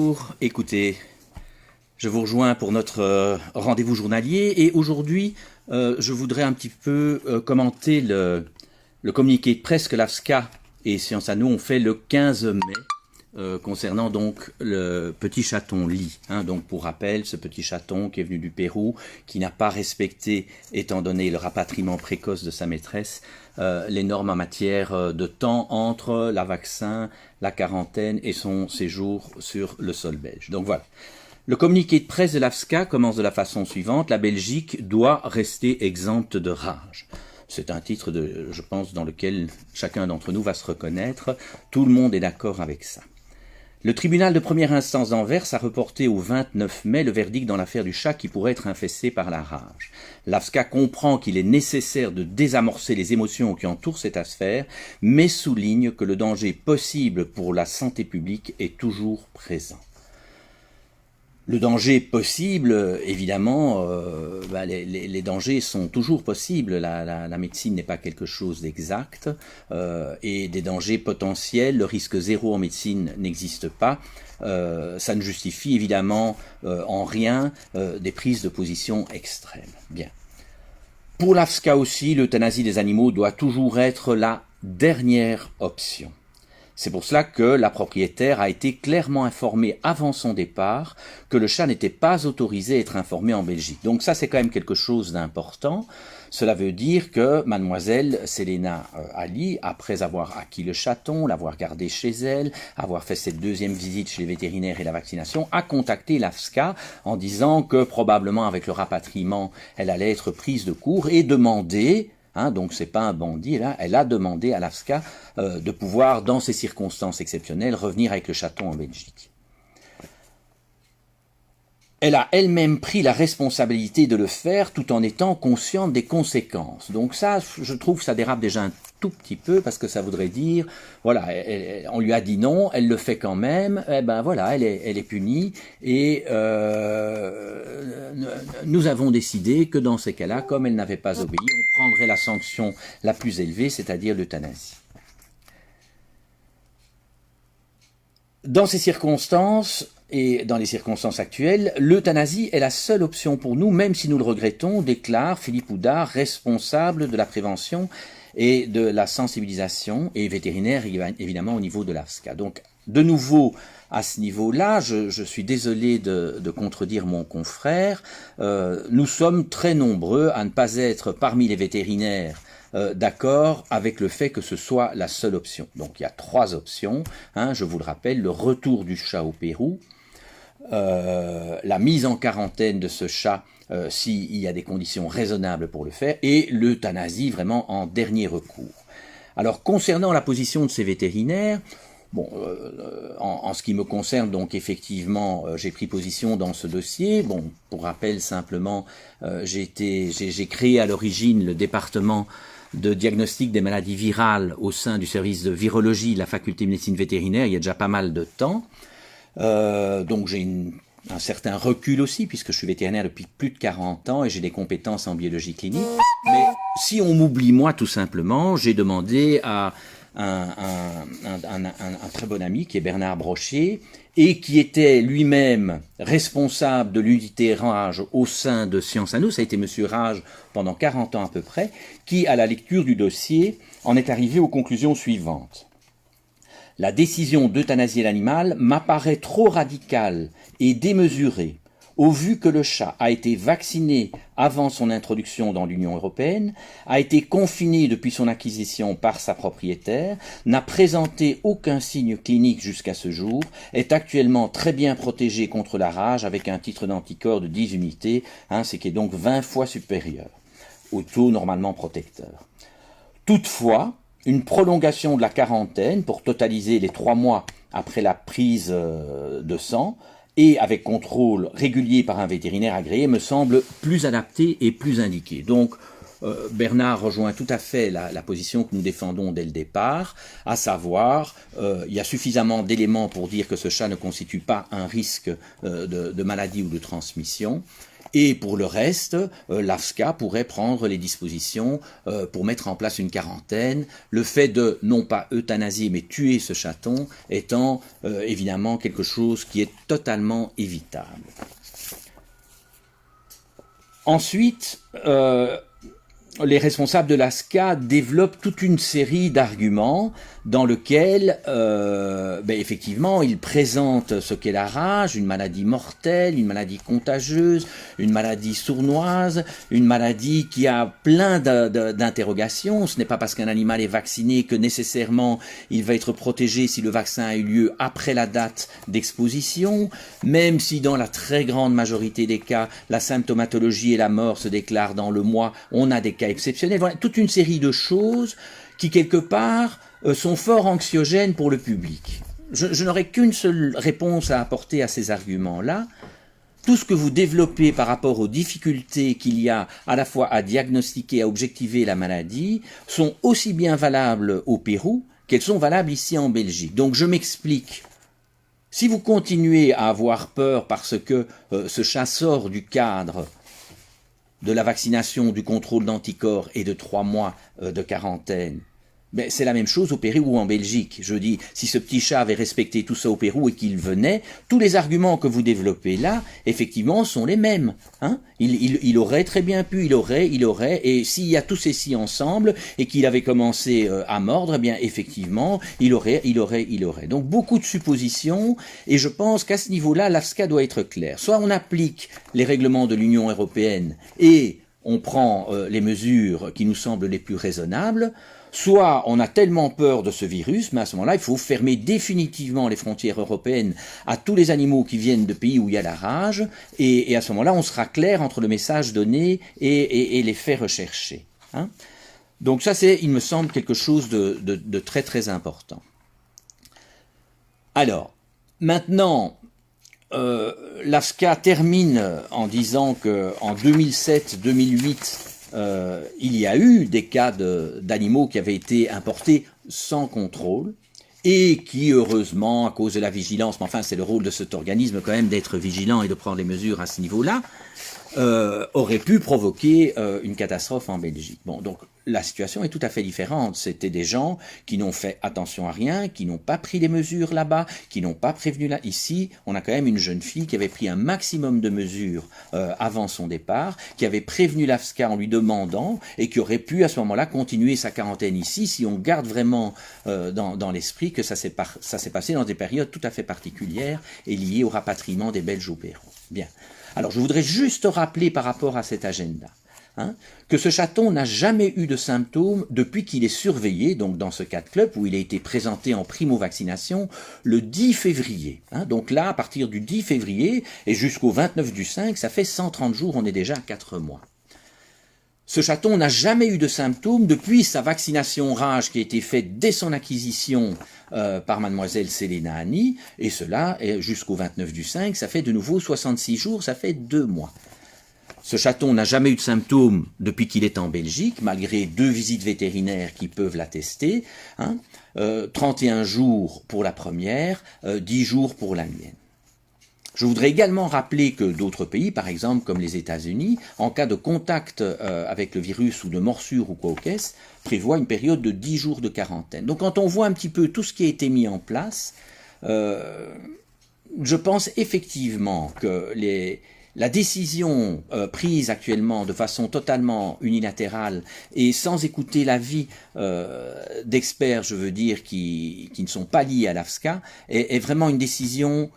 Bonjour, écoutez, je vous rejoins pour notre rendez-vous journalier et aujourd'hui je voudrais un petit peu commenter le communiqué de presse que l'AFSCA et Sciences à nous ont fait le 15 mai concernant donc le petit chaton Lee. Donc pour rappel, ce petit chaton qui est venu du Pérou, qui n'a pas respecté, étant donné le rapatriement précoce de sa maîtresse, les normes en matière de temps entre la vaccin, la quarantaine et son séjour sur le sol belge. Donc voilà. Le communiqué de presse de l'AFSCA commence de la façon suivante: la Belgique doit rester exempte de rage. C'est un titre, je pense, dans lequel chacun d'entre nous va se reconnaître. Tout le monde est d'accord avec ça. Le tribunal de première instance d'Anvers a reporté au 29 mai le verdict dans l'affaire du chat qui pourrait être infesté par la rage. L'AFSCA comprend qu'il est nécessaire de désamorcer les émotions qui entourent cette affaire, mais souligne que le danger possible pour la santé publique est toujours présent. Le danger possible, évidemment, les dangers sont toujours possibles. La médecine n'est pas quelque chose d'exact et des dangers potentiels, le risque zéro en médecine n'existe pas. Ça ne justifie évidemment en rien des prises de position extrêmes. Bien. Pour l'AFSCA aussi, l'euthanasie des animaux doit toujours être la dernière option. C'est pour cela que la propriétaire a été clairement informée avant son départ que le chat n'était pas autorisé à être informé en Belgique. Donc ça, c'est quand même quelque chose d'important. Cela veut dire que mademoiselle Selena Ali, après avoir acquis le chaton, l'avoir gardé chez elle, avoir fait cette deuxième visite chez les vétérinaires et la vaccination, a contacté l'AFSCA en disant que probablement avec le rapatriement, elle allait être prise de court et demandé, donc c'est pas un bandit là, elle a demandé à l'AFSCA de pouvoir, dans ces circonstances exceptionnelles, revenir avec le chaton en Belgique. Elle a elle-même pris la responsabilité de le faire tout en étant consciente des conséquences. Donc ça, je trouve, ça dérape déjà un tout petit peu parce que ça voudrait dire, voilà, on lui a dit non, elle le fait quand même, voilà, elle est punie et nous avons décidé que dans ces cas-là, comme elle n'avait pas obéi, on prendrait la sanction la plus élevée, c'est-à-dire l'euthanasie. Dans ces circonstances, et dans les circonstances actuelles, l'euthanasie est la seule option pour nous, même si nous le regrettons, déclare Philippe Houdard, responsable de la prévention et de la sensibilisation et vétérinaire, évidemment, au niveau de l'AFSCA. Donc, de nouveau, à ce niveau-là, je suis désolé de contredire mon confrère, nous sommes très nombreux à ne pas être parmi les vétérinaires d'accord avec le fait que ce soit la seule option. Donc il y a trois options, je vous le rappelle: le retour du chat au Pérou, la mise en quarantaine de ce chat s'il y a des conditions raisonnables pour le faire, et l'euthanasie vraiment en dernier recours. Alors concernant la position de ces vétérinaires, bon, en ce qui me concerne, donc effectivement, j'ai pris position dans ce dossier. Bon, pour rappel simplement, j'ai créé à l'origine le département de diagnostic des maladies virales au sein du service de virologie de la faculté de médecine vétérinaire il y a déjà pas mal de temps. Donc j'ai un certain recul aussi, puisque je suis vétérinaire depuis plus de 40 ans et j'ai des compétences en biologie clinique. Mais si on m'oublie moi, tout simplement, j'ai demandé à un très bon ami qui est Bernard Brochet et qui était lui-même responsable de l'unité rage au sein de Sciences à nous, ça a été monsieur Rage pendant 40 ans à peu près, qui à la lecture du dossier en est arrivé aux conclusions suivantes. La décision d'euthanasier l'animal m'apparaît trop radicale et démesurée au vu que le chat a été vacciné avant son introduction dans l'Union européenne, a été confiné depuis son acquisition par sa propriétaire, n'a présenté aucun signe clinique jusqu'à ce jour, est actuellement très bien protégé contre la rage avec un titre d'anticorps de 10 unités, ce qui est donc 20 fois supérieur au taux normalement protecteur. Toutefois, une prolongation de la quarantaine pour totaliser les 3 mois après la prise de sang et avec contrôle régulier par un vétérinaire agréé me semble plus adapté et plus indiqué. Donc Bernard rejoint tout à fait la position que nous défendons dès le départ, à savoir il y a suffisamment d'éléments pour dire que ce chat ne constitue pas un risque de maladie ou de transmission. Et pour le reste, l'AFSCA pourrait prendre les dispositions pour mettre en place une quarantaine. Le fait de, non pas euthanasier, mais tuer ce chaton étant évidemment quelque chose qui est totalement évitable. Ensuite, les responsables de l'AFSCA développent toute une série d'arguments dans lesquels, effectivement, ils présentent ce qu'est la rage, une maladie mortelle, une maladie contagieuse, une maladie sournoise, une maladie qui a plein d'interrogations. Ce n'est pas parce qu'un animal est vacciné que nécessairement il va être protégé si le vaccin a eu lieu après la date d'exposition, même si dans la très grande majorité des cas, la symptomatologie et la mort se déclarent dans le mois, on a des cas exceptionnels. Voilà, toute une série de choses qui, quelque part, sont fort anxiogènes pour le public. Je n'aurai qu'une seule réponse à apporter à ces arguments-là. Tout ce que vous développez par rapport aux difficultés qu'il y a à la fois à diagnostiquer, à objectiver la maladie, sont aussi bien valables au Pérou qu'elles sont valables ici en Belgique. Donc je m'explique. Si vous continuez à avoir peur parce que ce chat sort du cadre de la vaccination, du contrôle d'anticorps et de 3 mois de quarantaine, ben, c'est la même chose au Pérou ou en Belgique. Je dis, si ce petit chat avait respecté tout ça au Pérou et qu'il venait, tous les arguments que vous développez là, effectivement, sont les mêmes. Hein, il aurait très bien pu, il aurait, et s'il y a tous ceci ensemble et qu'il avait commencé à mordre, eh bien, effectivement, il aurait. Donc, beaucoup de suppositions, et je pense qu'à ce niveau-là, l'AFSCA doit être claire. Soit on applique les règlements de l'Union européenne et on prend les mesures qui nous semblent les plus raisonnables, soit on a tellement peur de ce virus, mais à ce moment-là, il faut fermer définitivement les frontières européennes à tous les animaux qui viennent de pays où il y a la rage, et à ce moment-là, on sera clair entre le message donné et les faits recherchés. Hein. Donc ça, c'est, il me semble, quelque chose de très très important. Alors, maintenant, l'AFSCA termine en disant qu'en 2007-2008, il y a eu des cas d'animaux qui avaient été importés sans contrôle et qui, heureusement, à cause de la vigilance, mais enfin c'est le rôle de cet organisme quand même d'être vigilant et de prendre les mesures à ce niveau-là, auraient pu provoquer une catastrophe en Belgique. Bon, donc la situation est tout à fait différente. C'était des gens qui n'ont fait attention à rien, qui n'ont pas pris les mesures là-bas, qui n'ont pas prévenu là. Ici, on a quand même une jeune fille qui avait pris un maximum de mesures avant son départ, qui avait prévenu l'AFSCA en lui demandant et qui aurait pu à ce moment-là continuer sa quarantaine ici, si on garde vraiment dans l'esprit que ça s'est passé dans des périodes tout à fait particulières et liées au rapatriement des Belges au Pérou. Bien. Alors, je voudrais juste rappeler par rapport à cet agenda, hein, que ce chaton n'a jamais eu de symptômes depuis qu'il est surveillé, donc dans ce cat club où il a été présenté en primo-vaccination le 10 février. Hein, donc là, à partir du 10 février et jusqu'au 29 du 5, ça fait 130 jours, on est déjà à 4 mois. Ce chaton n'a jamais eu de symptômes depuis sa vaccination rage qui a été faite dès son acquisition par mademoiselle Selena Annie, et cela jusqu'au 29 du 5, ça fait de nouveau 66 jours, ça fait 2 mois. Ce chaton n'a jamais eu de symptômes depuis qu'il est en Belgique, malgré 2 visites vétérinaires qui peuvent l'attester, hein, 31 jours pour la première, 10 jours pour la mienne. Je voudrais également rappeler que d'autres pays, par exemple comme les États-Unis, en cas de contact avec le virus ou de morsure ou quoi qu'est-ce, prévoient une période de 10 jours de quarantaine. Donc quand on voit un petit peu tout ce qui a été mis en place, je pense effectivement que la décision prise actuellement de façon totalement unilatérale et sans écouter l'avis d'experts, je veux dire, qui ne sont pas liés à l'AFSCA, est vraiment une décision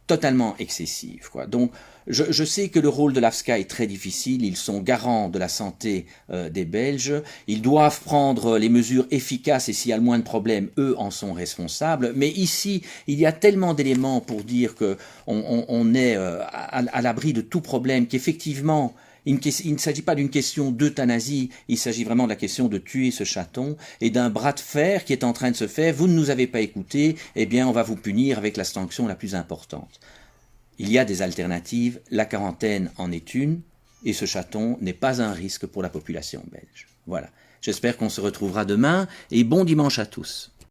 totalement excessive, quoi. Donc, je sais que le rôle de l'AFSCA est très difficile, ils sont garants de la santé des Belges, ils doivent prendre les mesures efficaces et s'il y a le moins de problèmes, eux en sont responsables, mais ici, il y a tellement d'éléments pour dire qu'on est à l'abri de tout problème, qu'effectivement, il ne s'agit pas d'une question d'euthanasie, il s'agit vraiment de la question de tuer ce chaton et d'un bras de fer qui est en train de se faire. Vous ne nous avez pas écoutés, eh bien on va vous punir avec la sanction la plus importante. Il y a des alternatives, la quarantaine en est une, et ce chaton n'est pas un risque pour la population belge. Voilà, j'espère qu'on se retrouvera demain, et bon dimanche à tous.